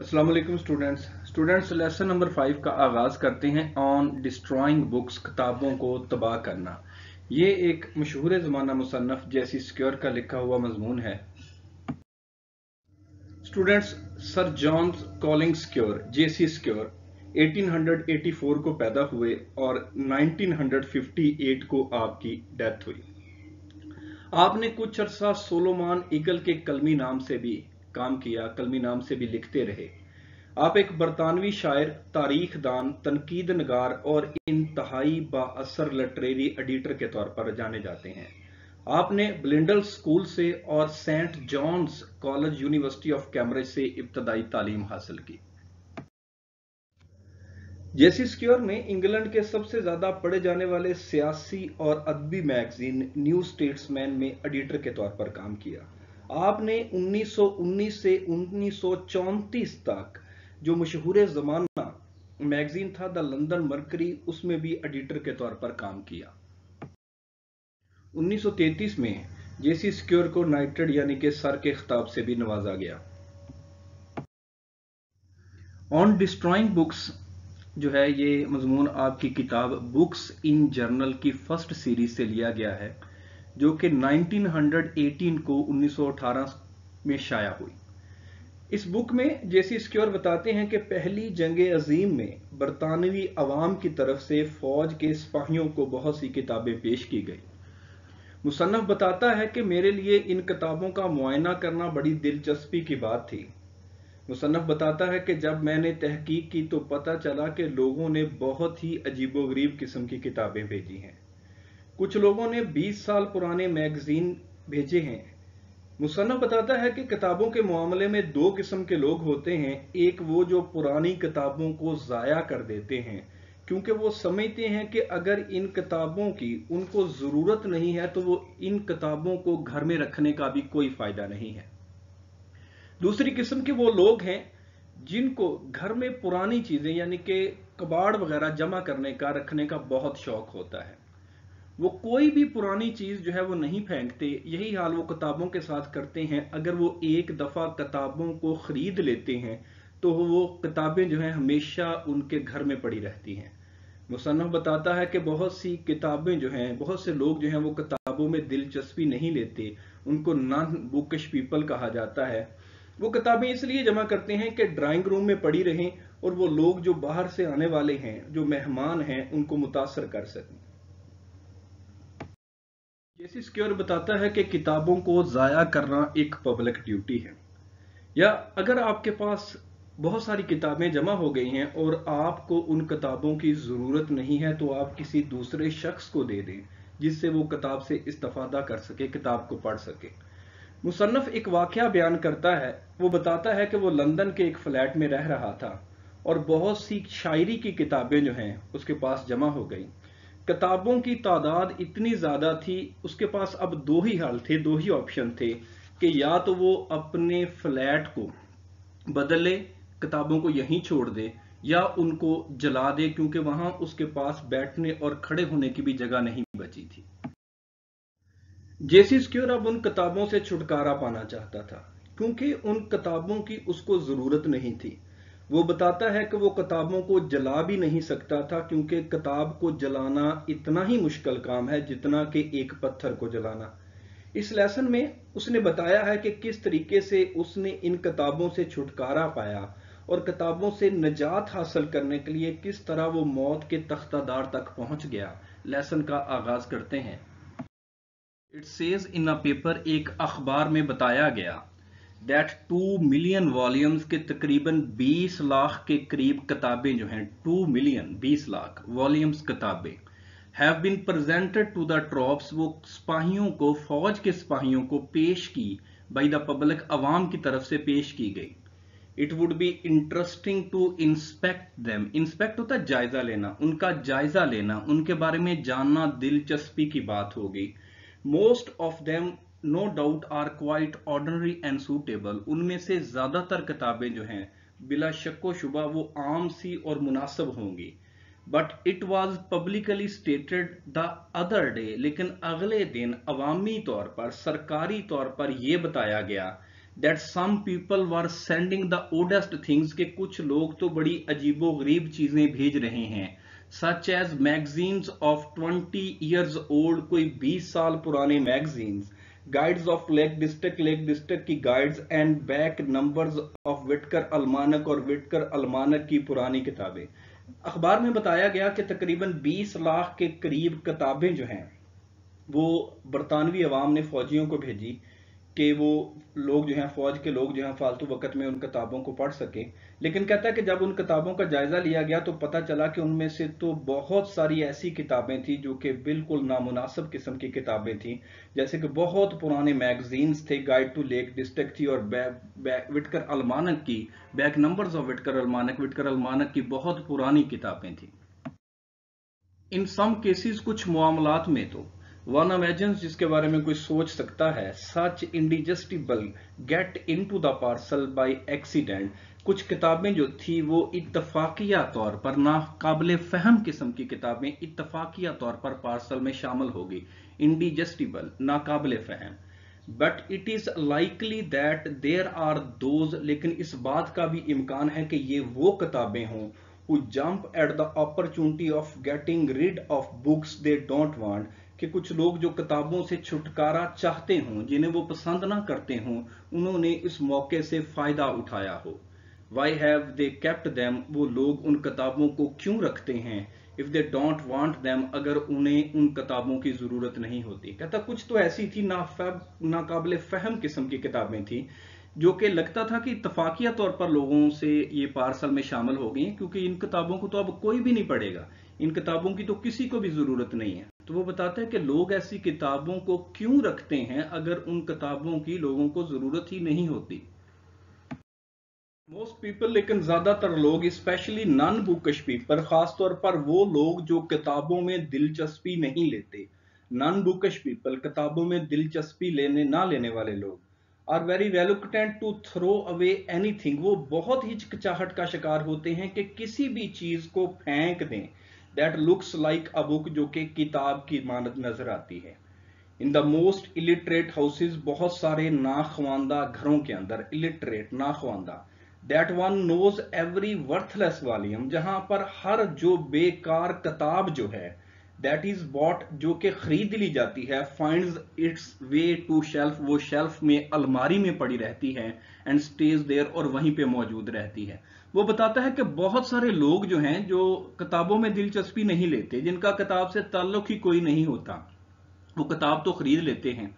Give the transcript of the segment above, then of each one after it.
अस्सलाम वालेकुम students lesson number 5 का आगाज करते हैं ऑन डिस्ट्रॉइंग बुक्स, किताबों को तबाह करना। ये एक मशहूर ज़माना मुसन्नफ जेसी स्क्योर का लिखा हुआ मजमून है। Students, Sir John Colling Squire JC Squire 1884 को पैदा हुए और 1958 को आपकी डेथ हुई। आपने कुछ अरसा सोलोमान ईगल के कलमी नाम से भी काम किया, कलमी नाम से भी लिखते रहे। आप एक बरतानवी शायर, तारीख दान, तनकीद नगार और इंतहाई बाअसर लिटरेरी एडिटर के तौर पर जाने जाते हैं। आपने ब्लिंडल स्कूल से और saint John's college university of Cambridge से इब्तदाई तालीम हासिल की। जेसी स्क्योर ने इंग्लैंड के सबसे ज्यादा पढ़े जाने वाले सियासी और अदबी मैगजीन न्यू स्टेट्समैन में एडिटर के तौर पर काम किया। आपने 1919 से 1934 तक जो मशहूर जमाना मैगजीन था द लंदन मर्करी, उसमें भी एडिटर के तौर पर काम किया। 1933 में जेसी स्क्योर को नाइटेड यानी कि सर के खिताब से भी नवाजा गया। ऑन डिस्ट्रॉइंग बुक्स जो है, ये मजमून आपकी किताब बुक्स इन जर्नल की फर्स्ट सीरीज से लिया गया है, जो कि 1918 को 1918 में शाया हुई। इस बुक में जेसी स्क्योर बताते हैं कि पहली जंग अजीम में बरतानवी अवाम की तरफ से फौज के सिपाहियों को बहुत सी किताबें पेश की गई। मुसन्नफ बताता है कि मेरे लिए इन किताबों का मुआयना करना बड़ी दिलचस्पी की बात थी। मुसन्नफ बताता है कि जब मैंने तहकीक की तो पता चला कि लोगों ने बहुत ही अजीबोगरीब किस्म की किताबें भेजी हैं। कुछ लोगों ने 20 साल पुराने मैगजीन भेजे हैं। मुसन्नफ बताता है कि किताबों के मामले में दो किस्म के लोग होते हैं। एक वो जो पुरानी किताबों को ज़ाया कर देते हैं क्योंकि वो समझते हैं कि अगर इन किताबों की उनको ज़रूरत नहीं है तो वो इन किताबों को घर में रखने का भी कोई फ़ायदा नहीं है। दूसरी किस्म के वो लोग हैं जिनको घर में पुरानी चीजें यानी कि कबाड़ वगैरह जमा करने का, रखने का बहुत शौक होता है। वो कोई भी पुरानी चीज जो है वो नहीं फेंकते। यही हाल वो किताबों के साथ करते हैं। अगर वो एक दफा किताबों को खरीद लेते हैं तो वो किताबें जो हैं हमेशा उनके घर में पड़ी रहती हैं। मुसन्नफ बताता है कि बहुत सी किताबें जो हैं, बहुत से लोग जो हैं वो किताबों में दिलचस्पी नहीं लेते। उनको नॉन बुकिश पीपल कहा जाता है। वो किताबें इसलिए जमा करते हैं कि ड्राइंग रूम में पड़ी रहें और वो लोग जो बाहर से आने वाले हैं, जो मेहमान हैं, उनको मुतासर कर सकें। जेसी स्क्योर बताता है कि किताबों को जाया करना एक पब्लिक ड्यूटी है। या अगर आपके पास बहुत सारी किताबें जमा हो गई हैं और आपको उन किताबों की ज़रूरत नहीं है तो आप किसी दूसरे शख्स को दे दें जिससे वो किताब से इस्तेफादा कर सके, किताब को पढ़ सके। मुसन्नफ एक वाकया बयान करता है। वो बताता है कि वो लंदन के एक फ्लैट में रह रहा था और बहुत सी शायरी की किताबें जो हैं उसके पास जमा हो गई। किताबों की तादाद इतनी ज़्यादा थी, उसके पास अब दो ही हाल थे, दो ही ऑप्शन थे कि या तो वो अपने फ्लैट को बदल ले, किताबों को यहीं छोड़ दे, या उनको जला दे क्योंकि वहां उसके पास बैठने और खड़े होने की भी जगह नहीं बची थी। जेसी स्क्योर अब उन किताबों से छुटकारा पाना चाहता था क्योंकि उन किताबों की उसको जरूरत नहीं थी। वो बताता है कि वो किताबों को जला भी नहीं सकता था क्योंकि किताब को जलाना इतना ही मुश्किल काम है जितना कि एक पत्थर को जलाना। इस लेसन में उसने बताया है कि किस तरीके से उसने इन किताबों से छुटकारा पाया और किताबों से निजात हासिल करने के लिए किस तरह वो मौत के तख्तादार तक पहुंच गया। लेसन का आगाज करते हैं। It says in a paper, एक अखबार में बताया गया दैट 2 मिलियन वॉल्यूम्स के तकरीबन 20 लाख के करीब किताबें जो हैं, 2 मिलियन 20 लाख वॉल्यूम्स किताबें have been presented to the troops, वो सिपाहियों को, फौज के सिपाहियों को पेश की, बाय द पब्लिक, अवाम की तरफ से पेश की गई। It would be interesting to inspect them, inspect होता है जायजा लेना, उनका जायजा लेना, उनके बारे में जानना दिलचस्पी की बात होगी। Most of them no doubt are quite ordinary and suitable, उनमें से ज्यादातर किताबें जो हैं बिला शक्को शुबा वो आम सी और मुनासिब होंगी। But it was publicly stated the other day, लेकिन अगले दिन अवामी तौर पर, सरकारी तौर पर यह बताया गया that some people were sending the oddest things, कि कुछ लोग तो बड़ी अजीबो गरीब चीजें भेज रहे हैं, such as magazines of 20 years old, कोई 20 साल पुराने magazines, guides of Lake District की guides, and back numbers of Whitaker almanac, और विटकर अलमानक की पुरानी किताबें। अखबार में बताया गया कि तकरीबन 20 लाख के करीब किताबें जो हैं वो बरतानवी अवाम ने फौजियों को भेजी कि वो लोग जो हैं, फौज के लोग जो हैं, फालतू वक्त में उन किताबों को पढ़ सकें। लेकिन कहता है कि जब उन किताबों का जायजा लिया गया तो पता चला कि उनमें से तो बहुत सारी ऐसी किताबें थी जो कि बिल्कुल नामुनासिब किस्म की किताबें थी, जैसे कि बहुत पुराने मैगजीन्स थे, गाइड टू लेक डिस्ट्रिक्ट थी, और विटकर अलमानक की बैक नंबर्स ऑफ विटकर अलमानक की बहुत पुरानी किताबें थी। इन सम केसेस कुछ मामलात में तो वन इमेजिन्स, जिसके बारे में कोई सोच सकता है, such indigestible get into the parcel by accident, कुछ किताबें जो थी वो इत्तफाकिया तौर पर, नाकाबिले फहम किस्म की किताबें इत्तफाकिया तौर पर पार्सल में शामिल होगी। इंडिजस्टिबल, नाकाबिले फहम। But it is likely that there are those, लेकिन इस बात का भी इम्कान है कि ये वो किताबें हों who jump at the opportunity of getting rid of books they don't want, कि कुछ लोग जो किताबों से छुटकारा चाहते हों, जिन्हें वो पसंद ना करते हों, उन्होंने इस मौके से फायदा उठाया हो। Why have they kept them, वो लोग उन किताबों को क्यों रखते हैं, if they don't want them, अगर उन्हें उन किताबों की जरूरत नहीं होती। कहता कुछ तो ऐसी थी नाकाबिले फहम किस्म की किताबें थी जो कि लगता था कि इत्तफाकिया तौर पर लोगों से ये पार्सल में शामिल हो गई, क्योंकि इन किताबों को तो अब कोई भी नहीं पढ़ेगा, इन किताबों की तो किसी को भी जरूरत नहीं है। तो वो बताते हैं कि लोग ऐसी किताबों को क्यों रखते हैं अगर उन किताबों की लोगों को जरूरत ही नहीं होती। मोस्ट पीपल, लेकिन ज्यादातर लोग, स्पेशली नॉन बुकिश पीपल, खासतौर पर वो लोग जो किताबों में दिलचस्पी नहीं लेते, नॉन बुकिश पीपल, किताबों में दिलचस्पी लेने वाले लोग, are very reluctant to throw away anything, वो बहुत हिचकिचाहट का शिकार होते हैं कि किसी भी चीज को फेंक दें, that looks like a book, जो कि किताब की मानद नजर आती है। In the most illiterate houses, बहुत सारे नाख्वानदा घरों के अंदर, इलिटरेट नाख्वानदा, that one knows every worthless volume, जहां पर हर जो बेकार किताब जो है, दैट इज बॉट, जो कि खरीद ली जाती है, finds its way to shelf, वो शेल्फ में, अलमारी में पड़ी रहती है, एंड स्टेज देयर, और वहीं पे मौजूद रहती है। वो बताता है कि बहुत सारे लोग जो हैं जो किताबों में दिलचस्पी नहीं लेते, जिनका किताब से ताल्लुक ही कोई नहीं होता, वो किताब तो खरीद लेते हैं,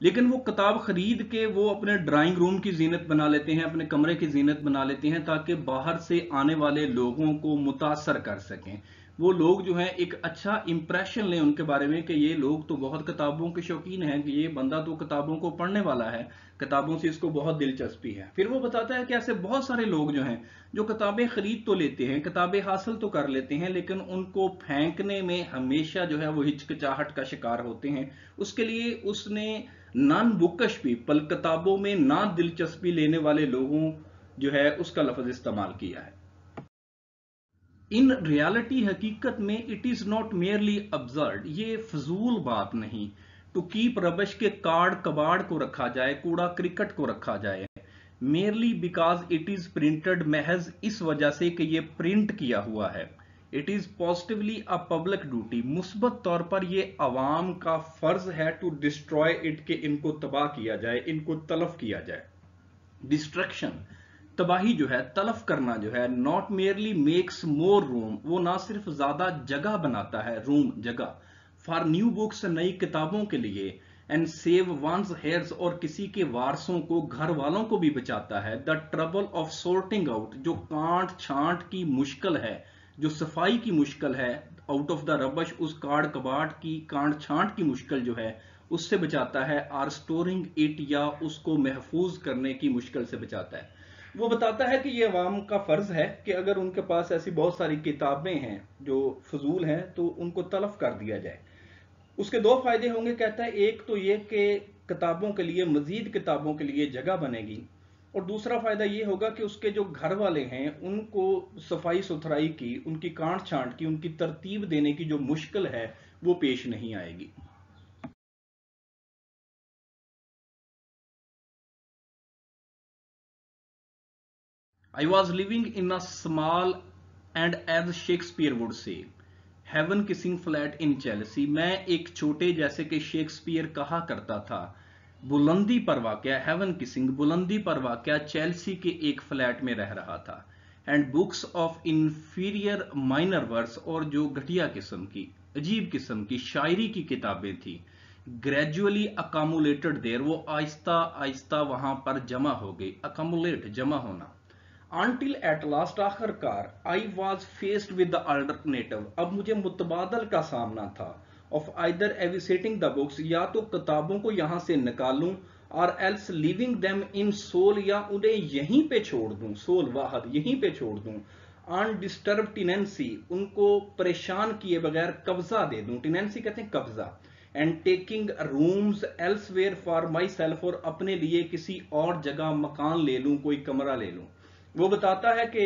लेकिन वो किताब खरीद के वो अपने ड्राइंग रूम की जीनत बना लेते हैं, अपने कमरे की जीनत बना लेते हैं, ताकि बाहर से आने वाले लोगों को मुतासर कर सकें। वो लोग जो हैं एक अच्छा इंप्रेशन लें उनके बारे में कि ये लोग तो बहुत किताबों के शौकीन हैं, कि ये बंदा तो किताबों को पढ़ने वाला है, किताबों से इसको बहुत दिलचस्पी है। फिर वो बताता है कि ऐसे बहुत सारे लोग जो हैं जो किताबें खरीद तो लेते हैं, किताबें हासिल तो कर लेते हैं, लेकिन उनको फेंकने में हमेशा जो है वो हिचकिचाहट का शिकार होते हैं। उसके लिए उसने नॉन बुकिश पीपल, किताबों में ना दिलचस्पी लेने वाले लोगों जो है उसका लफ्ज इस्तेमाल किया है। इन रियलिटी, हकीकत में, it is not merely absurd, ये फजूल बात नहीं, टू कीप रबश के कार्ड कबाड़ को रखा जाए, कूड़ा क्रिकेट को रखा जाए, merely because it is printed, महज इस वजह से कि ये प्रिंट किया हुआ है। It is positively a public duty, मुस्बत तौर पर ये अवाम का फर्ज है, टू डिस्ट्रॉय इट, के इनको तबाह किया जाए, इनको तलफ किया जाए। डिस्ट्रक्शन, तबाही जो है, तलफ करना जो है, not merely makes more room, वो ना सिर्फ ज्यादा जगह बनाता है, रूम जगह, फॉर न्यू बुक्स, नई किताबों के लिए, एंड सेव वंस हेयर्स, और किसी के वारसों को, घर वालों को भी बचाता है, the trouble of sorting out, जो कांट छांट की मुश्किल है, जो सफाई की मुश्किल है, आउट ऑफ द रबश, उस कार्ड कबाड़ की कांट छांट की मुश्किल जो है उससे बचाता है, आर स्टोरिंग इट, या उसको महफूज करने की मुश्किल से बचाता है। वो बताता है कि ये अवाम का फर्ज है कि अगर उनके पास ऐसी बहुत सारी किताबें हैं जो फजूल हैं तो उनको तलफ कर दिया जाए। उसके दो फायदे होंगे, कहता है, एक तो ये कि किताबों के लिए, मजीद किताबों के लिए जगह बनेगी, और दूसरा फायदा ये होगा कि उसके जो घर वाले हैं उनको सफाई सुथराई की, उनकी कांट छांट की, उनकी तरतीब देने की जो मुश्किल है वो पेश नहीं आएगी। I was living in a small and, as Shakespeare would say, heaven kissing flat in Chelsea. मैं एक छोटे, जैसे कि शेक्सपियर कहा करता था, बुलंदी पर वाक़या, हेवन किसिंग, बुलंदी पर वाक़या चेल्सी के एक फ्लैट में रह रहा था। And books of inferior minor verse, और जो घटिया किस्म की, अजीब किस्म की शायरी की किताबें थी, ग्रेजुअली अकामुलेटेड देयर, वो आहिस्ता आहिस्ता वहां पर जमा हो गई। अकामुलेट, जमा होना। Until at last, आखिरकार, I was faced with the alternative, अब मुझे मुतबादल का सामना था, of either eviscerating the books, या तो किताबों को यहां से निकालूं, और else leaving them in soul, या उन्हें यहीं पे छोड़ दूं, सोल वाहद, यहीं पे छोड़ दूं, undisturbed tenancy, उनको परेशान किए बगैर कब्जा दे दूं, टेनेंसी कहते हैं कब्जा, and taking rooms elsewhere for my self, और अपने लिए किसी और जगह मकान ले लूं, कोई कमरा ले लूं। वो बताता है कि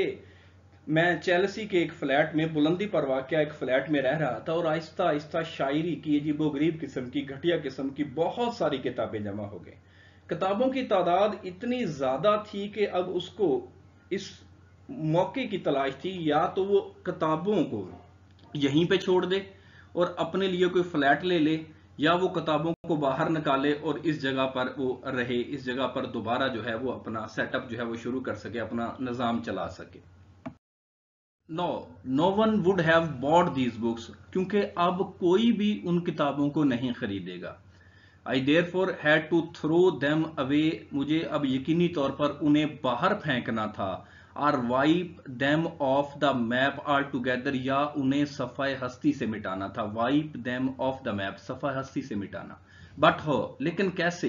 मैं चेल्सी के एक फ्लैट में, बुलंदी पर वाक़या एक फ्लैट में रह रहा था, और आहिस्ता आहिस्ता शायरी की अजीबोगरीब किस्म की, घटिया किस्म की बहुत सारी किताबें जमा हो गई। किताबों की तादाद इतनी ज्यादा थी कि अब उसको इस मौके की तलाश थी, या तो वो किताबों को यहीं पे छोड़ दे और अपने लिए कोई फ्लैट ले ले, या वो किताबों को बाहर निकाले और इस जगह पर वो रहे, इस जगह पर दोबारा जो है वो अपना सेटअप जो है वो शुरू कर सके, अपना निजाम चला सके। No one would have bought these books, क्योंकि अब कोई भी उन किताबों को नहीं खरीदेगा। I therefore had to throw them away, मुझे अब यकीनी तौर पर उन्हें बाहर फेंकना था, और wipe them off the map all together, या उन्हें सफ़ाए हस्ती से मिटाना था। Wipe them off the map, सफ़ाए हस्ती से मिटाना। बट हो, लेकिन कैसे?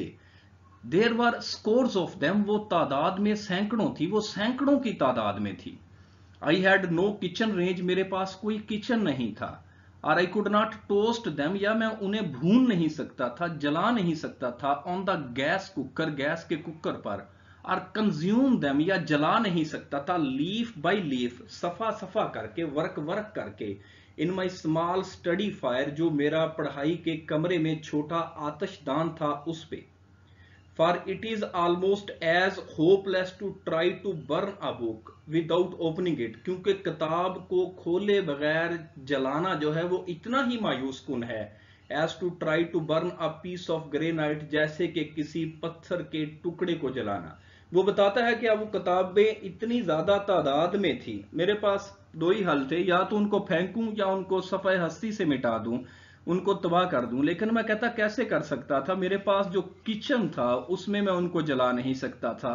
There were scores of them, वो तादाद में सैकड़ों थी, वो सैकड़ों की तादाद में थी। I had no kitchen range, मेरे पास कोई किचन नहीं था। और I could not toast them, या मैं उन्हें भून नहीं सकता था, जला नहीं सकता था, on the gas cooker, gas के कुकर पर। और कंज्यूम देम, या जला नहीं सकता था, लीफ बाय लीफ, सफा सफा करके, वर्क वर्क करके, इन माई स्मॉल स्टडी फायर, जो मेरा पढ़ाई के कमरे में छोटा आतशदान था उस पे। For it is almost as hopeless to try to burn a book without opening it, क्योंकि किताब को खोले बगैर जलाना जो है वो इतना ही मायूस कुन है, as to try to burn a piece of granite, जैसे कि किसी पत्थर के टुकड़े को जलाना। वो बताता है कि अब वो किताबें इतनी ज्यादा तादाद में थी, मेरे पास दो ही हल थे, या तो उनको फेंकूं या उनको सफ़ाए हस्ती से मिटा दूं, उनको तबाह कर दूं। लेकिन मैं कहता कैसे कर सकता था, मेरे पास जो किचन था उसमें मैं उनको जला नहीं सकता था,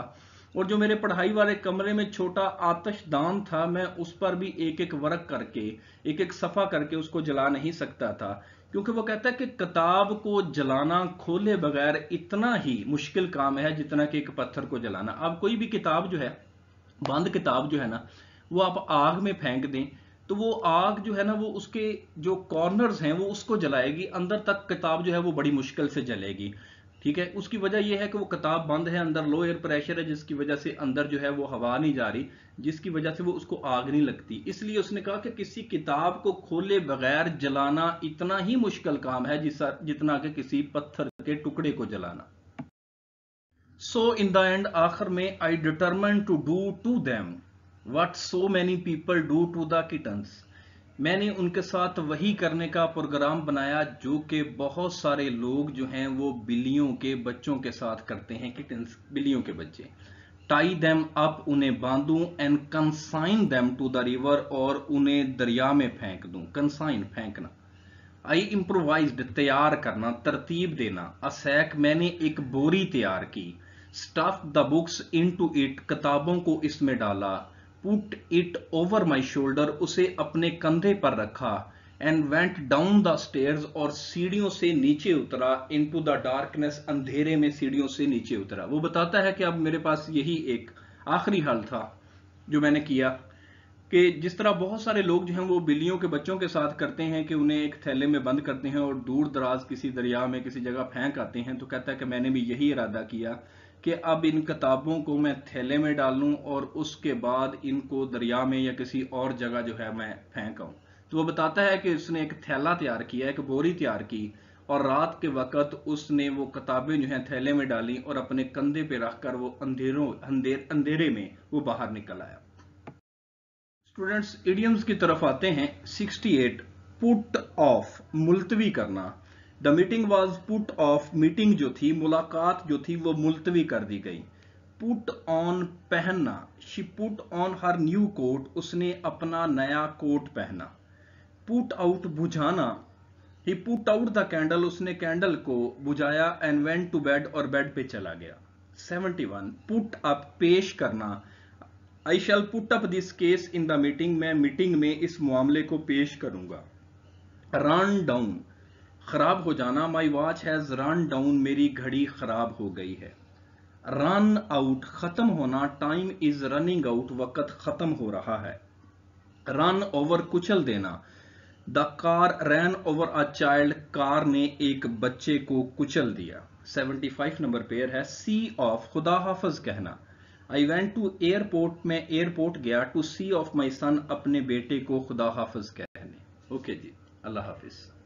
और जो मेरे पढ़ाई वाले कमरे में छोटा आतशदान था, मैं उस पर भी एक एक वर्क करके, एक एक सफा करके उसको जला नहीं सकता था। क्योंकि वो कहता है कि किताब को जलाना खोले बगैर इतना ही मुश्किल काम है जितना कि एक पत्थर को जलाना। अब कोई भी किताब जो है, बंद किताब जो है ना, वो आप आग में फेंक दें तो वो आग जो है ना, वो उसके जो कॉर्नर्स हैं वो उसको जलाएगी, अंदर तक किताब जो है वो बड़ी मुश्किल से जलेगी। ठीक है, उसकी वजह यह है कि वो किताब बंद है, अंदर लो एयर प्रेशर है, जिसकी वजह से अंदर जो है वो हवा नहीं जा रही, जिसकी वजह से वो उसको आग नहीं लगती। इसलिए उसने कहा कि किसी किताब को खोले बगैर जलाना इतना ही मुश्किल काम है जितना कि किसी पत्थर के टुकड़े को जलाना। सो इन द एंड, आखिर में, I determine to do to them what so many people do to the kittens, मैंने उनके साथ वही करने का प्रोग्राम बनाया जो कि बहुत सारे लोग जो हैं वो बिल्लियों के बच्चों के साथ करते हैं। किटन्स, बिल्लियों के बच्चे। टाई देम अप, उन्हें बांधूं, and consign them to the river, और उन्हें दरिया में फेंक दूं। कंसाइन, फेंकना। आई इम्प्रोवाइज्ड, तैयार करना, तरतीब देना। असैक, मैंने एक बोरी तैयार की। Stuff the books into it, किताबों को इसमें डाला। Put it over my shoulder, उसे अपने कंधे पर रखा। And went down the stairs, और सीढ़ियों से नीचे उतरा। इनटू द डार्कनेस, अंधेरे में सीढ़ियों से नीचे उतरा। वो बताता है कि अब मेरे पास यही एक आखिरी हल था जो मैंने किया, कि जिस तरह बहुत सारे लोग जो हैं वो बिल्लियों के बच्चों के साथ करते हैं कि उन्हें एक थैले में बंद करते हैं और दूर दराज किसी दरिया में किसी जगह फेंक आते हैं, तो कहता है कि मैंने भी यही इरादा किया कि अब इन किताबों को मैं थैले में डालूं और उसके बाद इनको दरिया में या किसी और जगह जो है मैं फेंक आऊं। तो वो बताता है कि उसने एक थैला तैयार किया, एक बोरी तैयार की, اور رات کے وقت اس نے وہ کتابیں جو ہیں تھیلے میں ڈالی اور اپنے کندھے پہ رکھ کر وہ اندھیرے میں وہ باہر نکل آیا۔ اسٹوڈنٹس ایڈیمز کی طرف آتے ہیں۔ 68 پٹ آف، ملتوی کرنا۔ The meeting was put of, meeting جو تھی، ملاقات جو تھی وہ ملتوی کر دی گئی۔ پٹ آن، پہننا۔ شی پٹ آن ہر نیو کوٹ، اس نے اپنا نیا کوٹ پہنا۔ پٹ آؤٹ، بجھانا۔ He put out the candle, اس نے کینڈل کو بجھایا اینڈ وینٹ ٹو بیڈ، اور بیڈ پہ چلا گیا۔ 71 پٹ اپ، پیش کرنا۔ I shall put up this case in the meeting, میں میٹنگ میں اس معاملے کو پیش کروں گا۔ رن ڈاؤن، خراب ہو جانا۔ مائی واچ ہیز رن ڈاؤن، میری گھڑی خراب ہو گئی ہے۔ رن آؤٹ، ختم ہونا۔ ٹائم از رننگ آؤٹ، وقت ختم ہو رہا ہے۔ رن اوور، کچل دینا۔ دا کار رین اوور اے چائلڈ، کار نے ایک بچے کو کچل دیا۔ 75 نمبر پیئر ہے۔ سی آف، خدا حافظ کہنا۔ آئی وینٹ ٹو ایئرپورٹ، میں ایئرپورٹ گیا، ٹو سی آف مائی سن، اپنے بیٹے کو خدا حافظ کہنے۔ اوکے جی، اللہ حافظ۔